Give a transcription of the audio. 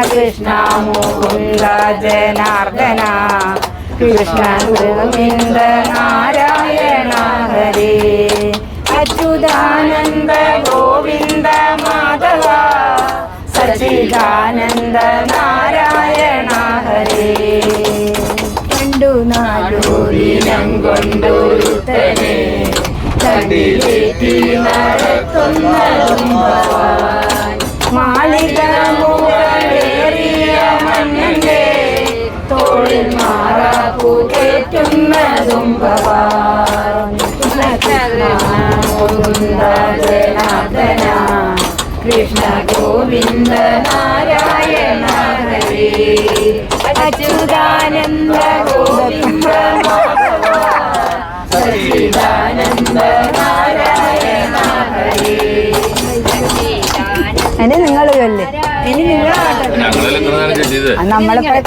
കൃഷ്ണ മുകുന്ദ ജനാർദ്ദന കൃഷ്ണ ഗോവിന്ദ നാരായണ ഹരേ അച്യുതാനന്ദ ഗോവിന്ദ മാധവ സച്ചിദാനന്ദ നാരായണ ഹരേ രണ്ടു നാലു ദിനം കൊണ്ടൊരുത്തനെ കണ്ടിലേറ്റി നടത്തുന്നതും ഭവാൻ മാളിക മുകളേറിയ മന്നന്റെ തോളിൽ മാറാപ്പു കയറ്റുന്നതും ഭവാൻ മുകുന്ദ ജനാർദ്ദന കൃഷ്ണ ഗോവിന്ദ നാരായണ ഹരേ അച്യുതാനന്ദ ഗോവിന്ദ മാധവ സച്ചിദാനന്ദ നാരായണ ഹരേ. ഇനി നിങ്ങൾ ചൊല്ല്. ഇനി നിങ്ങൾ നമ്മളിപ്പോ